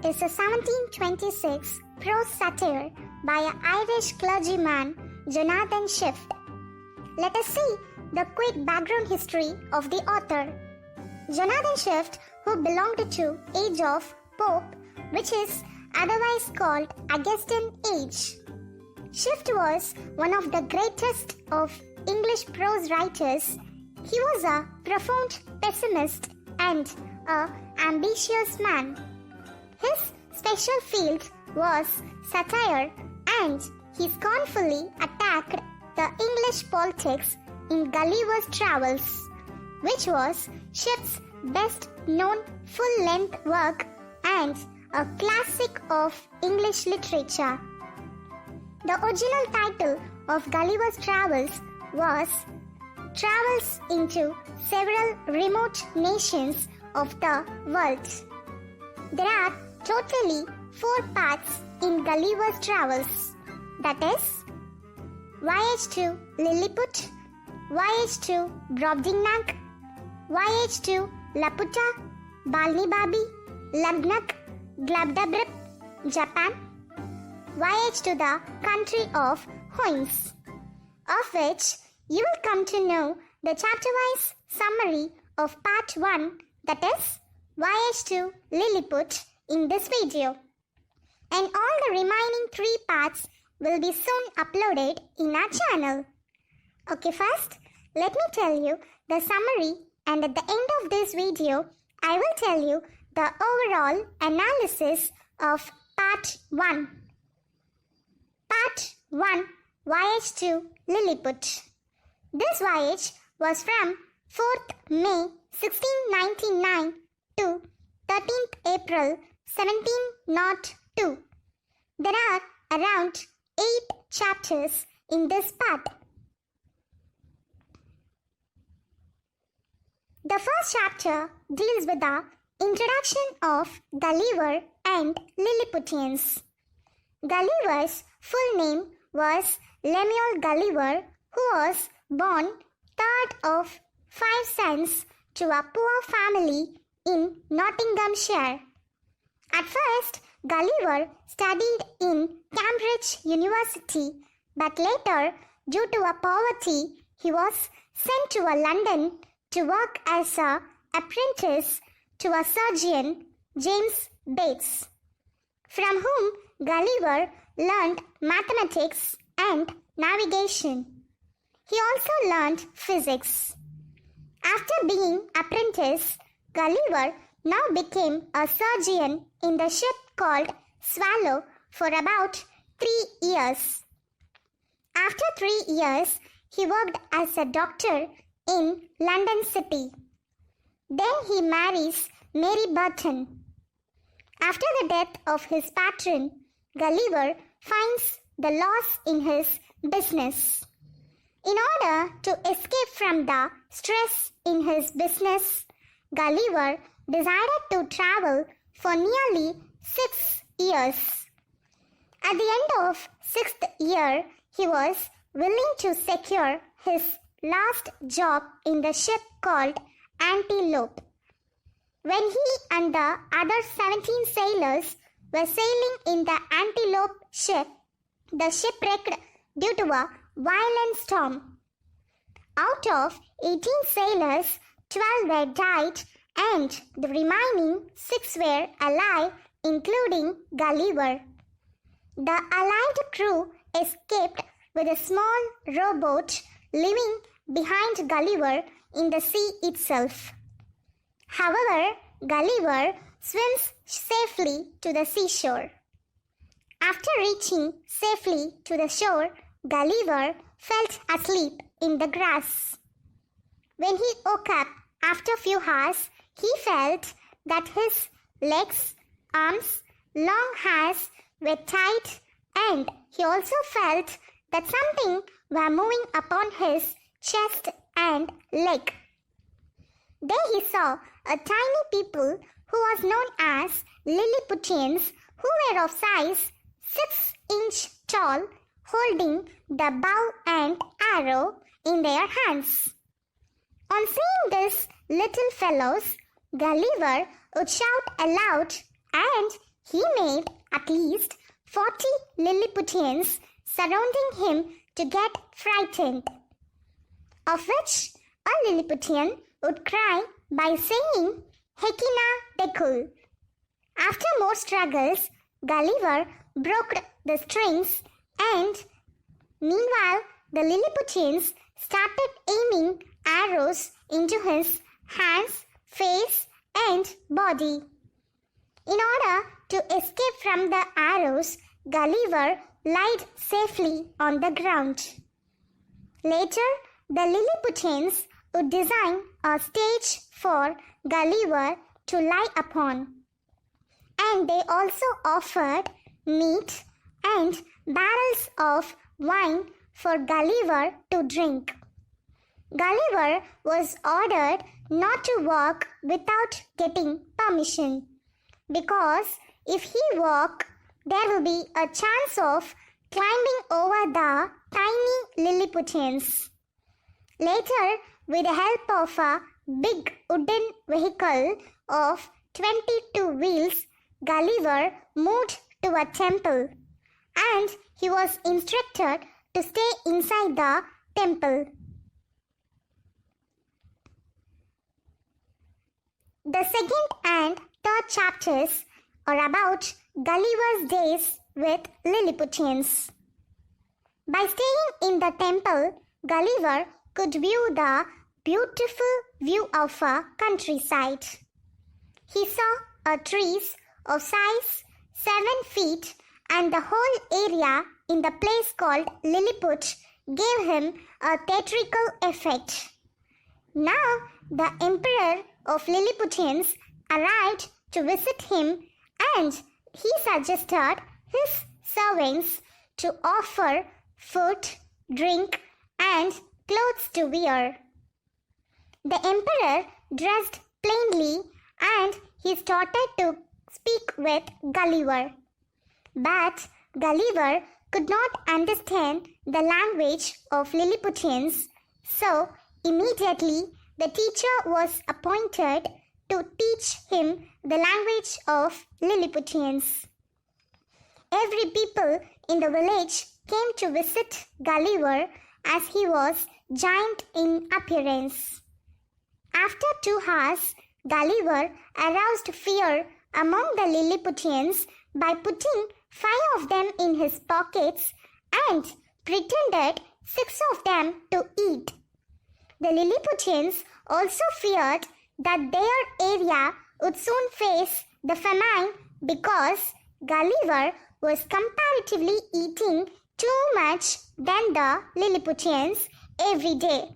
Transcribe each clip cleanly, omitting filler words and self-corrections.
is a 1726 prose satire by an Irish clergyman, Jonathan Swift. Let us see the quick background history of the author. Jonathan Swift, who belonged to Age of Pope, which is otherwise called Augustan Age. Swift was one of the greatest of English prose writers. He was a profound pessimist and an ambitious man. His special field was satire, and he scornfully attacked the English politics in Gulliver's Travels, which was Swift's best-known full-length work and a classic of English literature. The original title of Gulliver's Travels was Travels into Several Remote Nations of the World. There are totally 4 parts in Gulliver's Travels, that is, Voyage to Lilliput, Voyage to Brobdingnag, Voyage to Laputa, Balnibabi, Luggnagg, Glubdabrib, Japan, Voyage to the country of Hoynes, of which you will come to know the chapter-wise summary of part 1, that is, Voyage to Lilliput, in this video. And all the remaining 3 parts will be soon uploaded in our channel. Okay, first, let me tell you the summary, and at the end of this video, I will tell you the overall analysis of part 1. Part 1, Voyage to Lilliput. This voyage was from 4th May 1699 to 13th April 1702. There are around 8 chapters in this part. The first chapter deals with the introduction of Gulliver and Lilliputians. Gulliver's full name was Lemuel Gulliver, who was born third of 5 sons to a poor family in Nottinghamshire. At first, Gulliver studied in Cambridge University, but later, due to a poverty, he was sent to London to work as an apprentice to a surgeon, James Bates, from whom Gulliver learned mathematics and navigation. He also learned physics. After being apprentice, Gulliver now became a surgeon in the ship called Swallow for about 3 years. After 3 years, he worked as a doctor in London City. Then he marries Mary Burton. After the death of his patron, Gulliver finds the loss in his business. In order to escape from the stress in his business, Gulliver decided to travel for nearly 6 years. At the end of 6th year, he was willing to secure his last job in the ship called Antelope. When he and the other 17 sailors were sailing in the Antelope ship, the ship wrecked due to a violent storm. Out of 18 sailors, 12 were died and the remaining 6 were alive, including Gulliver. The allied crew escaped with a small rowboat, leaving behind Gulliver in the sea itself. However, Gulliver swims safely to the seashore. After reaching safely to the shore, Gulliver fell asleep in the grass. When he woke up after a few hours, he felt that his legs, arms, long hairs were tight, and he also felt that something was moving upon his chest and leg. There he saw a tiny people who was known as Lilliputians, who were of size 6 inch tall, holding the bow and arrow in their hands. On seeing these little fellows, Gulliver would shout aloud, and He made at least 40 Lilliputians surrounding him to get frightened, of which a Lilliputian would cry by saying, "Hekina Dekul." After more struggles, Gulliver broke the strings, and meanwhile the Lilliputians started aiming arrows into his hands, face, and body. In order to escape from the arrows, Gulliver lied safely on the ground. Later, the Lilliputians would design a stage for Gulliver to lie upon, and they also offered meat and barrels of wine for Gulliver to drink. Gulliver was ordered not to walk without getting permission, because if he walked, there will be a chance of climbing over the tiny Lilliputians. Later, with the help of a big wooden vehicle of 22 wheels, Gulliver moved to a temple, and he was instructed to stay inside the temple. The second and third chapters are about Gullivers Days with Lilliputians. By staying in the temple, Gulliver could view the beautiful view of a countryside. He saw trees of size 7 feet, and the whole area in the place called Lilliput gave him a theatrical effect. Now the Emperor of Lilliputians arrived to visit him, and he suggested his servants to offer food, drink, and clothes to wear. The Emperor dressed plainly, and he started to speak with Gulliver. But Gulliver could not understand the language of Lilliputians, so immediately the teacher was appointed to teach him the language of Lilliputians. Every people in the village came to visit Gulliver, as he was giant in appearance. After 2 hours, Gulliver aroused fear among the Lilliputians by putting 5 of them in his pockets and pretended 6 of them to eat. The Lilliputians also feared that their area would soon face the famine because Gulliver was comparatively eating too much than the Lilliputians every day.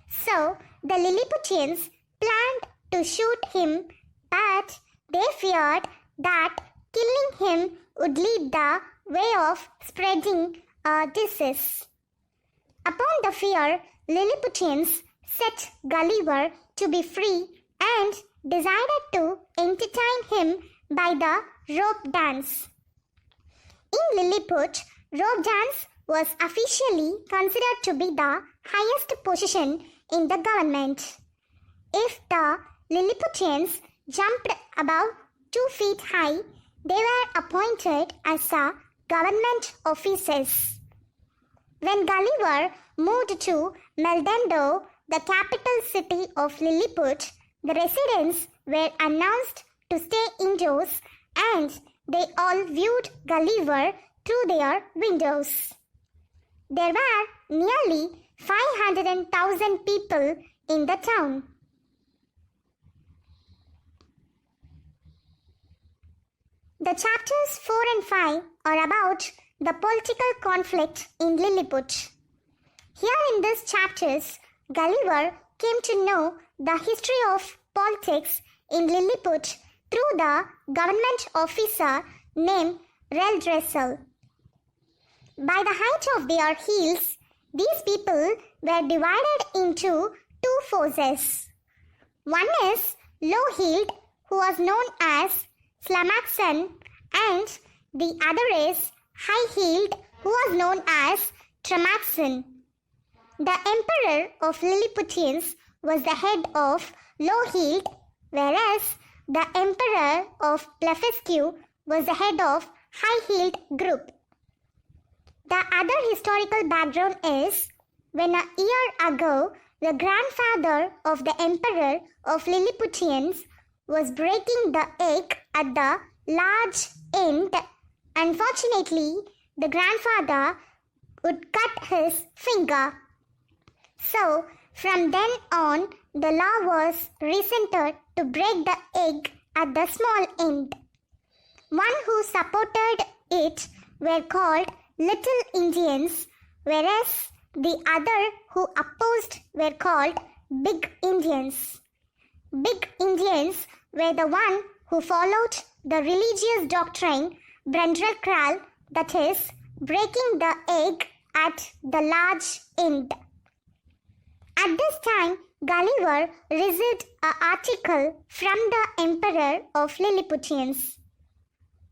So the Lilliputians planned to shoot him, but they feared that killing him would lead the way of spreading a disease. Upon the fear, Lilliputians set Gulliver to be free and decided to entertain him by the rope dance. In Lilliput, rope dance was officially considered to be the highest position in the government. If the Lilliputians jumped above 2 feet high, they were appointed as government officers. When Gulliver moved to Meldendo, the capital city of Lilliput, the residents were announced to stay indoors, and they all viewed Gulliver through their windows. There were nearly 500,000 people in the town. The chapters 4 and 5 are about the political conflict in Lilliput. Here in these chapters, Gulliver came to know the history of politics in Lilliput through the government officer named Reldressel. By the height of their heels, these people were divided into 2 forces. One is low-heeled, who was known as Slamaxon, and the other is high-heeled, who was known as Tramaxon. The Emperor of Lilliputians was the head of low-heeled, whereas the Emperor of Blefuscu was the head of high-heeled group. The other historical background is when a year ago the grandfather of the emperor of Lilliputians was breaking the egg at the large end. Unfortunately, the grandfather would cut his finger. So, from then on, the law was recentered to break the egg at the small end. One who supported it were called Little Indians, whereas the other who opposed were called Big Indians. Big Indians were the one who followed the religious doctrine Brandrakral, that is, breaking the egg at the large end. At this time, Gulliver received an article from the Emperor of Lilliputians.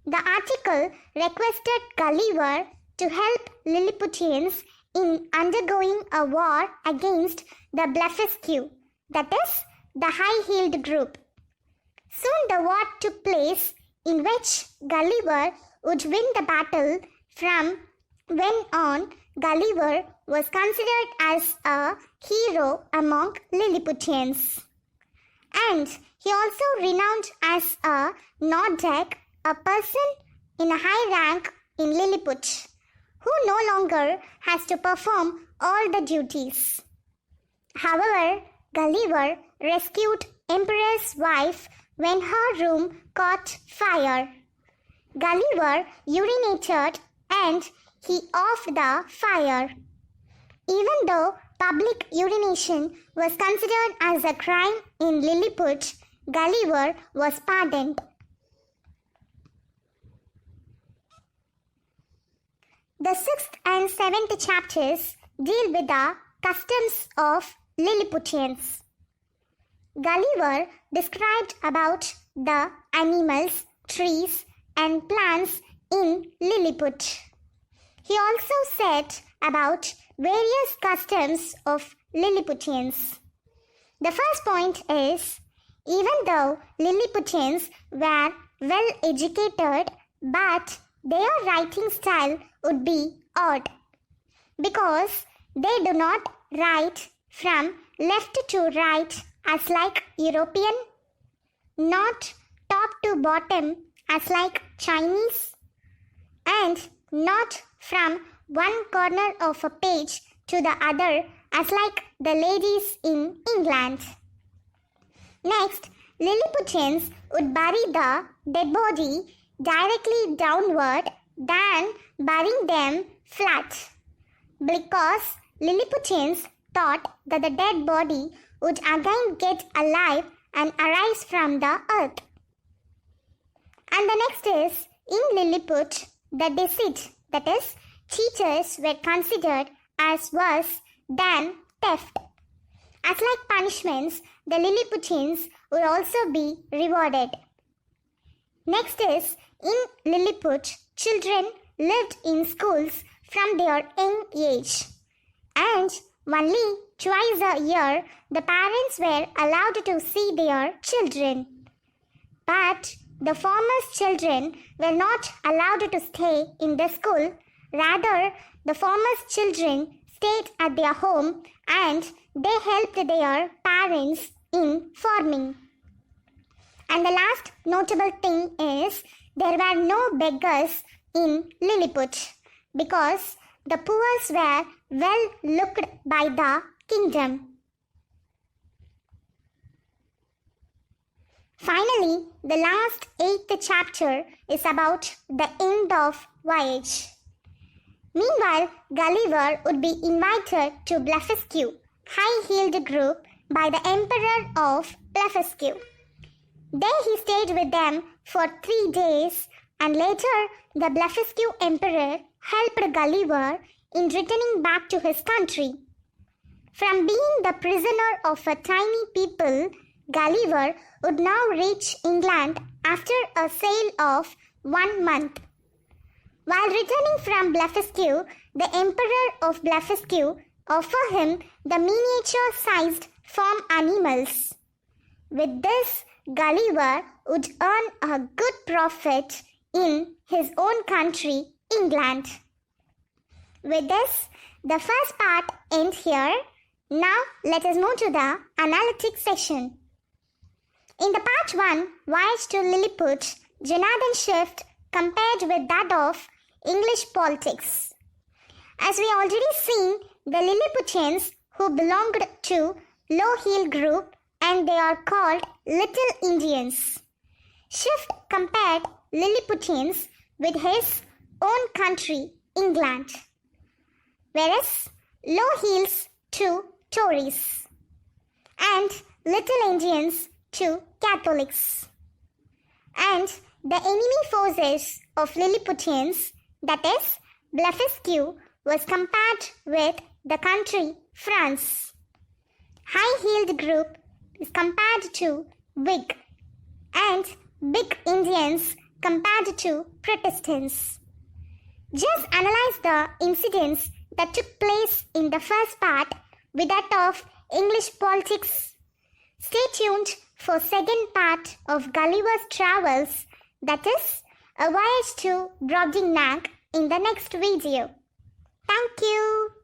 The article requested Gulliver to help Lilliputians in undergoing a war against the Blefuscu, that is, the high-heeled group. Soon the war took place, in which Gulliver would win the battle. From when on, Gulliver was considered as a hero among Lilliputians. And he also renowned as a Nordic, a person in a high rank in Lilliput, who no longer has to perform all the duties. However, Gulliver rescued Emperor's wife when her room caught fire. Gulliver urinated and he offed the fire. Even though public urination was considered as a crime in Lilliput, Gulliver was pardoned. The 6th and 7th chapters deal with the customs of Lilliputians. Gulliver described about the animals, trees, and plants in Lilliput. He also said about various customs of Lilliputians. The first point is, even though Lilliputians were well educated, but their writing style would be odd, because they do not write from left to right as like European, not top to bottom as like Chinese, and not from one corner of a page to the other as like the ladies in England. Next, Lilliputians would bury the dead body directly downward than burying them flat, because Lilliputians thought that the dead body would again get alive and arise from the earth. And the next is, in Lilliput, the deceit, that is, cheaters were considered as worse than theft. As like punishments, the Lilliputians would also be rewarded. Next is, in Lilliput, children lived in schools from their young age, and only twice a year the parents were allowed to see their children. But the farmers' children were not allowed to stay in the school. Rather, the farmers' children stayed at their home and they helped their parents in farming. And the last notable thing is, there were no beggars in Lilliput, because the poor were well looked by the kingdom. Finally, the last 8th chapter is about the end of Voyage. Meanwhile, Gulliver would be invited to Blefuscu, high-heeled group, by the Emperor of Blefuscu. There he stayed with them for 3 days, and later the Blefuscu Emperor helped Gulliver in returning back to his country. From being the prisoner of a tiny people, Gulliver would now reach England after a sail of 1 month. While returning from Blefuscu, the Emperor of Blefuscu offered him the miniature-sized farm animals. With this, Gulliver would earn a good profit in his own country, England. With this, the first part ends here. Now let us move to the analytic session. In the part 1, Voyage to Lilliput, Jonathan's shift compared with that of English politics. As we already seen, the Lilliputians who belonged to Low Heel group and they are called Little Indians. Swift compared Lilliputians with his own country, England, whereas Low Heels to Tories and Little Indians to Catholics. And the enemy forces of Lilliputians, that is, Blefuscu, was compared with the country France. High-heeled group is compared to Whig and Big Indians compared to Protestants. Just analyze the incidents that took place in the first part with that of English politics. Stay tuned for second part of Gulliver's travels, that is, a voyage to Brobdingnag, in the next video. Thank you.